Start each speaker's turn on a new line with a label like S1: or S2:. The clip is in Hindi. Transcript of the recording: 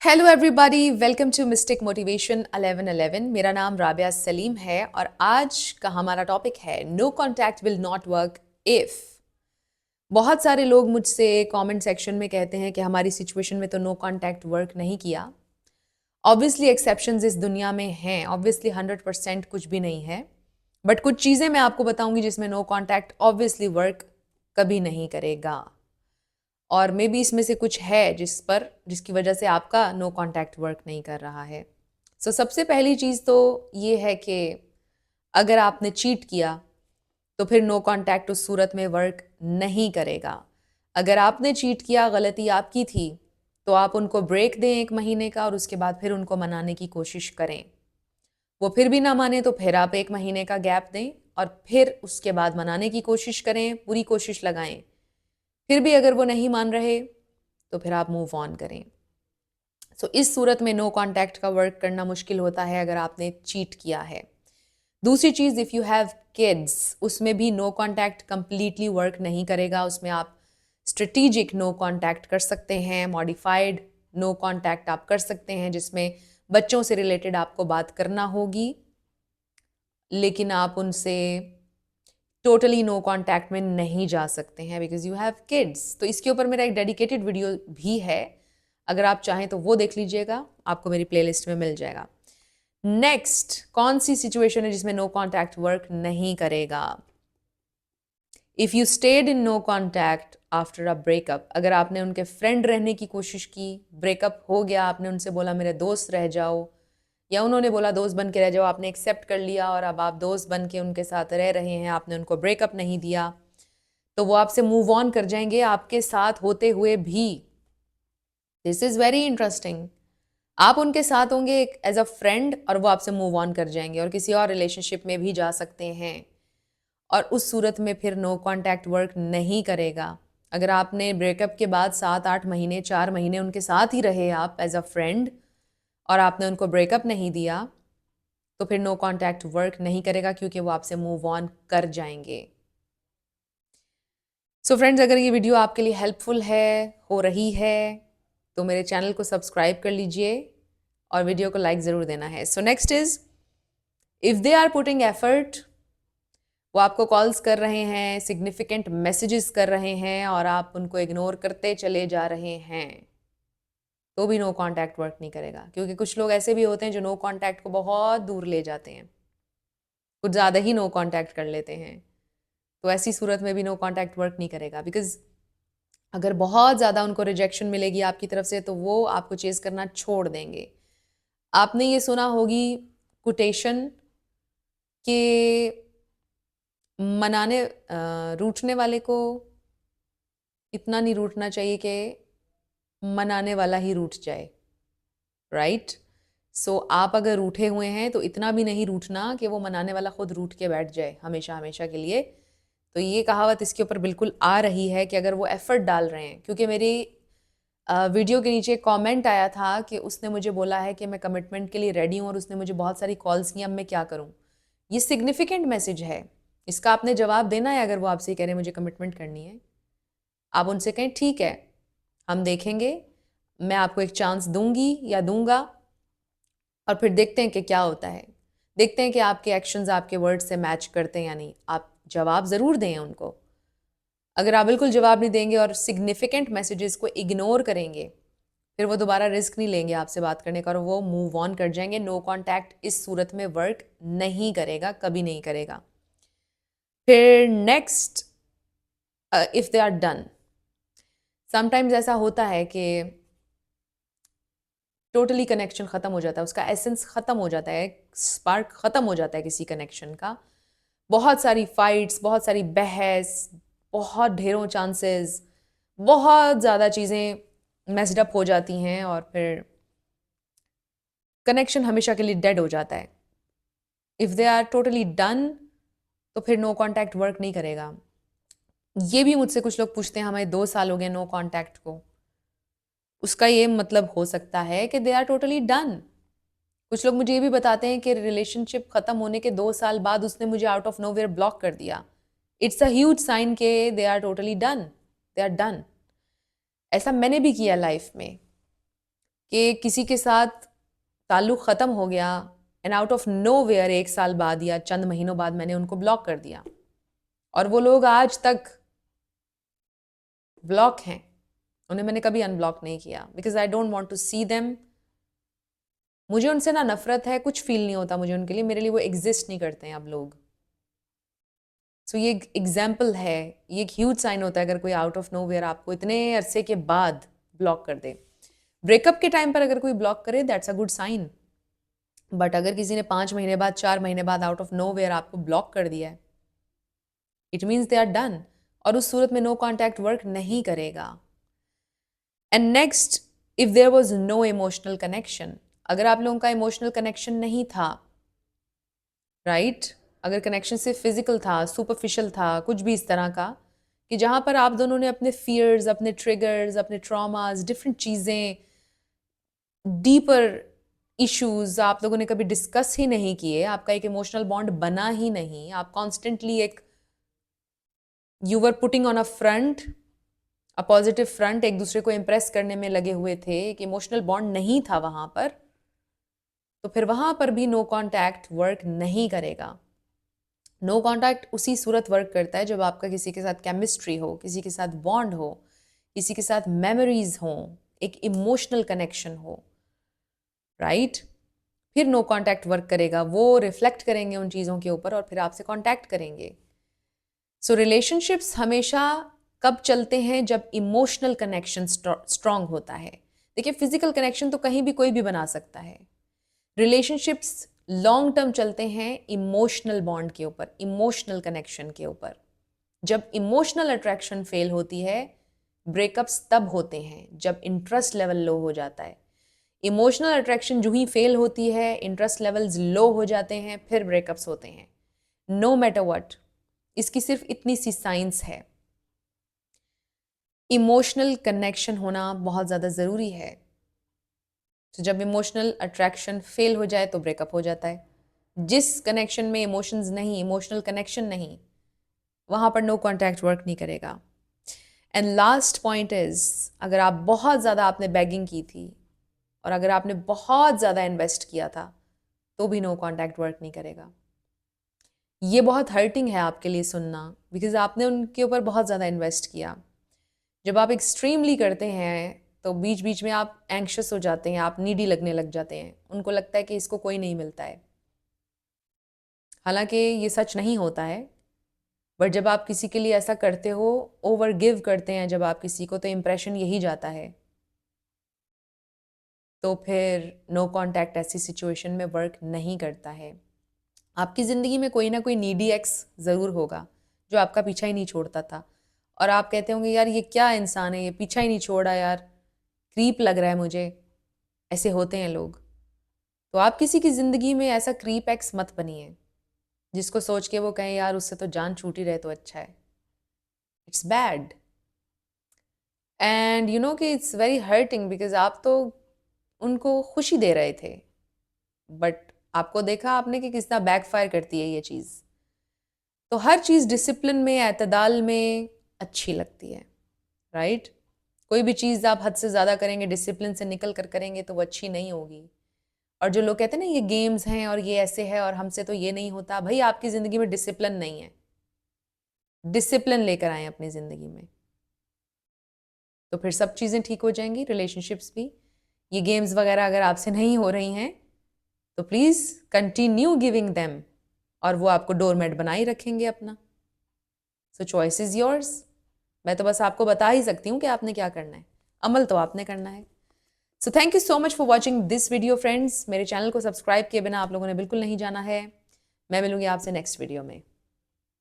S1: Hello everybody, welcome to mystic motivation 1111। मेरा नाम राबिया सलीम है और आज का हमारा टॉपिक है no contact will not work if. बहुत सारे लोग मुझसे कमेंट सेक्शन में कहते हैं कि हमारी सिचुएशन में तो नो कॉन्टैक्ट वर्क नहीं किया। ऑब्वियसली एक्सेप्शंस इस दुनिया में हैं, ऑब्वियसली 100% कुछ भी नहीं है, बट कुछ चीज़ें मैं आपको बताऊंगी जिसमें नो कॉन्टैक्ट ऑब्वियसली वर्क कभी नहीं करेगा, और मे बी इसमें से कुछ है जिसकी वजह से आपका नो कॉन्टैक्ट वर्क नहीं कर रहा है। सबसे पहली चीज़ तो ये है कि अगर आपने चीट किया तो फिर नो कॉन्टैक्ट उस सूरत में वर्क नहीं करेगा। अगर आपने चीट किया, गलती आपकी थी, तो आप उनको ब्रेक दें 1 महीने का और उसके बाद फिर उनको मनाने की कोशिश करें। वो फिर भी ना माने तो फिर आप 1 महीने का गैप दें और फिर उसके बाद मनाने की कोशिश करें, पूरी कोशिश लगाएं। फिर भी अगर वो नहीं मान रहे तो फिर आप मूव ऑन करें। इस सूरत में नो कॉन्टैक्ट का वर्क करना मुश्किल होता है अगर आपने चीट किया है। दूसरी चीज़, इफ़ यू हैव किड्स, उसमें भी नो कॉन्टैक्ट कंप्लीटली वर्क नहीं करेगा। उसमें आप स्ट्रेटिजिक नो कॉन्टैक्ट कर सकते हैं, मॉडिफाइड नो कॉन्टैक्ट आप कर सकते हैं, जिसमें बच्चों से रिलेटेड आपको बात करना होगी लेकिन आप उनसे टोटली नो कॉन्टैक्ट में नहीं जा सकते हैं बिकॉज यू हैव किड्स। तो इसके ऊपर मेरा एक डेडिकेटेड वीडियो भी है, अगर आप चाहें तो वो देख लीजिएगा, आपको मेरी प्लेलिस्ट में मिल जाएगा। नेक्स्ट, कौन सी सिचुएशन है जिसमें नो कॉन्टैक्ट वर्क नहीं करेगा? If you stayed in no contact after a breakup, अगर आपने उनके फ्रेंड रहने की कोशिश की, ब्रेकअप हो गया, आपने उनसे बोला मेरे दोस्त रह जाओ, या उन्होंने बोला दोस्त बन के रह जाओ, आपने एक्सेप्ट कर लिया और अब आप दोस्त बन के उनके साथ रह रहे हैं, आपने उनको ब्रेकअप नहीं दिया, तो वो आपसे मूव ऑन कर जाएंगे आपके साथ होते हुए भी। This is very interesting. आप उनके साथ होंगे एज अ फ्रेंड और वो आपसे मूव ऑन कर जाएंगे और किसी और रिलेशनशिप में भी जा सकते हैं, और उस सूरत में फिर नो कॉन्टैक्ट वर्क नहीं करेगा। अगर आपने ब्रेकअप के बाद 7-8 महीने 4 महीने उनके साथ ही रहे आप एज अ फ्रेंड और आपने उनको ब्रेकअप नहीं दिया, तो फिर नो कॉन्टैक्ट वर्क नहीं करेगा क्योंकि वो आपसे मूव ऑन कर जाएंगे। फ्रेंड्स, अगर ये वीडियो आपके लिए हेल्पफुल हो रही है तो मेरे चैनल को सब्सक्राइब कर लीजिए और वीडियो को लाइक ज़रूर देना है। Next is, if they are putting effort, वो आपको कॉल्स कर रहे हैं, सिग्निफिकेंट मैसेजेस कर रहे हैं और आप उनको इग्नोर करते चले जा रहे हैं, तो भी नो कॉन्टैक्ट वर्क नहीं करेगा। क्योंकि कुछ लोग ऐसे भी होते हैं जो नो कॉन्टैक्ट को बहुत दूर ले जाते हैं, कुछ ज़्यादा ही नो कॉन्टैक्ट कर लेते हैं, तो ऐसी सूरत में भी नो कॉन्टैक्ट वर्क नहीं करेगा। बिकॉज अगर बहुत ज़्यादा उनको रिजेक्शन मिलेगी आपकी तरफ से तो वो आपको चेज़ करना छोड़ देंगे। आपने ये सुना होगी कोटेशन कि रूठने वाले को इतना नहीं रूठना चाहिए कि मनाने वाला ही रूठ जाए, राइट? आप अगर रूठे हुए हैं तो इतना भी नहीं रूठना कि वो मनाने वाला खुद रूठ के बैठ जाए हमेशा हमेशा के लिए। तो ये कहावत इसके ऊपर बिल्कुल आ रही है कि अगर वो एफर्ट डाल रहे हैं, क्योंकि मेरी वीडियो के नीचे कमेंट आया था कि उसने मुझे बोला है कि मैं कमिटमेंट के लिए रेडी हूँ और उसने मुझे बहुत सारी कॉल्स की, अब मैं क्या करूँ। ये सिग्निफिकेंट मैसेज है, इसका आपने जवाब देना है। अगर वो आपसे कह रहे हैं मुझे कमिटमेंट करनी है, आप उनसे कहें ठीक है, हम देखेंगे, मैं आपको एक चांस दूंगी या दूंगा और फिर देखते हैं कि क्या होता है। देखते हैं कि आपके एक्शंस आपके वर्ड से मैच करते हैं या नहीं। आप जवाब ज़रूर दें उनको। अगर आप बिल्कुल जवाब नहीं देंगे और सिग्निफिकेंट मैसेजेस को इग्नोर करेंगे, फिर वो दोबारा रिस्क नहीं लेंगे आपसे बात करने का और वो मूव ऑन कर जाएंगे। नो कॉन्टैक्ट इस सूरत में वर्क नहीं करेगा, कभी नहीं करेगा। फिर next, if they are done, sometimes ऐसा होता है कि टोटली कनेक्शन ख़त्म हो जाता है, उसका एसेंस ख़त्म हो जाता है, स्पार्क ख़त्म हो जाता है किसी कनेक्शन का। बहुत सारी फाइट्स, बहुत सारी बहस, बहुत ढेरों चांसेस, बहुत ज़्यादा चीज़ें मेस्ड अप हो जाती हैं और फिर कनेक्शन हमेशा के लिए डेड हो जाता है। If they are totally done, तो फिर नो कॉन्टैक्ट वर्क नहीं करेगा। ये भी मुझसे कुछ लोग पूछते हैं, हमें 2 साल हो गए नो कॉन्टैक्ट को, उसका ये मतलब हो सकता है कि दे आर टोटली डन। कुछ लोग मुझे ये भी बताते हैं कि रिलेशनशिप खत्म होने के 2 साल बाद उसने मुझे आउट ऑफ नोवेयर ब्लॉक कर दिया। इट्स अ ह्यूज साइन के they are totally done, they are done. ऐसा मैंने भी किया लाइफ में। कि किसी के साथ ताल्लुक़ ख़त्म हो गया एंड आउट ऑफ नोवेयर 1 साल बाद या चंद महीनों बाद मैंने उनको ब्लॉक कर दिया और वो लोग आज तक ब्लॉक हैं, उन्हें मैंने कभी अनब्लॉक नहीं किया because I don't want to see them. मुझे उनसे ना नफरत है, कुछ फील नहीं होता मुझे उनके लिए, मेरे लिए वो एग्जिस्ट नहीं करते हैं अब लोग। सो ये एक एग्जाम्पल है, ये एक ह्यूज साइन होता है अगर कोई आउट ऑफ नोवेयर आपको इतने अरसे के बाद ब्लॉक कर दे। ब्रेकअप के टाइम पर अगर कोई ब्लॉक करे that's a good sign, but अगर किसी ने 5 महीने बाद 4 महीने बाद आउट ऑफ नोवेयर आपको ब्लॉक कर दिया है, it means they are done, और उस सूरत में नो कॉन्टैक्ट वर्क नहीं करेगा। And next, if there was no emotional connection, अगर आप लोगों का इमोशनल कनेक्शन नहीं था, राइट अगर कनेक्शन सिर्फ फिजिकल था, सुपरफिशियल था, कुछ भी इस तरह का कि जहाँ पर आप दोनों ने अपने फियर्स, अपने ट्रिगर्स, अपने ट्रॉमास, डिफरेंट चीज़ें, डीपर इश्यूज आप लोगों ने कभी डिस्कस ही नहीं किए, आपका एक इमोशनल बॉन्ड बना ही नहीं, आप कॉन्स्टेंटली एक you were putting on a front, a positive front, एक दूसरे को इम्प्रेस करने में लगे हुए थे, एक इमोशनल बॉन्ड नहीं था वहाँ पर, तो फिर वहाँ पर भी नो कॉन्टैक्ट वर्क नहीं करेगा। नो कॉन्टैक्ट उसी सूरत वर्क करता है जब आपका किसी के साथ केमिस्ट्री हो, किसी के साथ बॉन्ड हो, किसी के साथ मेमोरीज हो, एक इमोशनल कनेक्शन हो, राइट फिर नो कॉन्टैक्ट वर्क करेगा। वो रिफ्लेक्ट करेंगे उन चीज़ों के ऊपर और फिर आपसे कॉन्टैक्ट करेंगे। सो रिलेशनशिप्स हमेशा कब चलते हैं? जब इमोशनल कनेक्शन स्ट्रांग होता है। देखिए फिजिकल कनेक्शन तो कहीं भी कोई भी बना सकता है, रिलेशनशिप्स लॉन्ग टर्म चलते हैं इमोशनल बॉन्ड के ऊपर, इमोशनल कनेक्शन के ऊपर। जब इमोशनल अट्रैक्शन फेल होती है, ब्रेकअप्स तब होते हैं जब इंटरेस्ट लेवल लो हो जाता है। इमोशनल अट्रैक्शन जो ही फेल होती है, इंटरेस्ट लेवल्स लो हो जाते हैं, फिर ब्रेकअप्स होते हैं। नो मैटर व्हाट, इसकी सिर्फ इतनी सी साइंस है, इमोशनल कनेक्शन होना बहुत ज़्यादा ज़रूरी है। तो जब इमोशनल अट्रैक्शन फेल हो जाए तो ब्रेकअप हो जाता है। जिस कनेक्शन में इमोशंस नहीं, इमोशनल कनेक्शन नहीं, वहाँ पर नो कॉन्टैक्ट वर्क नहीं करेगा। एंड लास्ट पॉइंट इज़, अगर आप बहुत ज़्यादा आपने बेगिंग की थी और अगर आपने बहुत ज़्यादा इन्वेस्ट किया था तो भी नो कॉन्टैक्ट वर्क नहीं करेगा। ये बहुत हर्टिंग है आपके लिए सुनना, बिकॉज आपने उनके ऊपर बहुत ज़्यादा इन्वेस्ट किया। जब आप एक्सट्रीमली करते हैं तो बीच बीच में आप एंक्शस हो जाते हैं, आप नीडी लगने लग जाते हैं, उनको लगता है कि इसको कोई नहीं मिलता है। हालांकि ये सच नहीं होता है, बट जब आप किसी के लिए ऐसा करते हो, ओवर गिव करते हैं जब आप किसी को, तो इम्प्रेशन यही जाता है। तो फिर नो कॉन्टैक्ट ऐसी सिचुएशन में वर्क नहीं करता है। आपकी ज़िंदगी में कोई ना कोई नीडी एक्स ज़रूर होगा जो आपका पीछा ही नहीं छोड़ता था, और आप कहते होंगे यार ये क्या इंसान है, ये पीछा ही नहीं छोड़ा यार, क्रीप लग रहा है मुझे। ऐसे होते हैं लोग। तो आप किसी की ज़िंदगी में ऐसा क्रीप एक्स मत बनिए जिसको सोच के वो कहें यार उससे तो जान छूटी रहे तो अच्छा है। It's bad and you know कि इट्स वेरी हर्टिंग, बिकॉज आप तो उनको खुशी दे रहे थे, बट आपको देखा आपने कि कितना बैकफायर करती है ये चीज़। तो हर चीज़ डिसिप्लिन में, एतदाल में अच्छी लगती है, राइट कोई भी चीज़ आप हद से ज़्यादा करेंगे, डिसिप्लिन से निकल कर करेंगे तो वो अच्छी नहीं होगी। और जो लोग कहते हैं ना ये गेम्स हैं और ये ऐसे है और हमसे तो ये नहीं होता, भाई आपकी ज़िंदगी में डिसिप्लिन नहीं है, डिसिप्लिन लेकर आए अपनी ज़िंदगी में, तो फिर सब चीज़ें ठीक हो जाएंगी, रिलेशनशिप्स भी। ये गेम्स वगैरह अगर आपसे नहीं हो रही हैं तो प्लीज़ कंटिन्यू गिविंग देम, और वो आपको डोरमेट बना ही रखेंगे अपना। सो चॉइस इज़ योर्स। मैं तो बस आपको बता ही सकती हूँ कि आपने क्या करना है, अमल तो आपने करना है। So thank you so much for watching this video friends. मेरे चैनल को सब्सक्राइब किए बिना आप लोगों ने बिल्कुल नहीं जाना है। मैं मिलूंगी आपसे नेक्स्ट वीडियो में।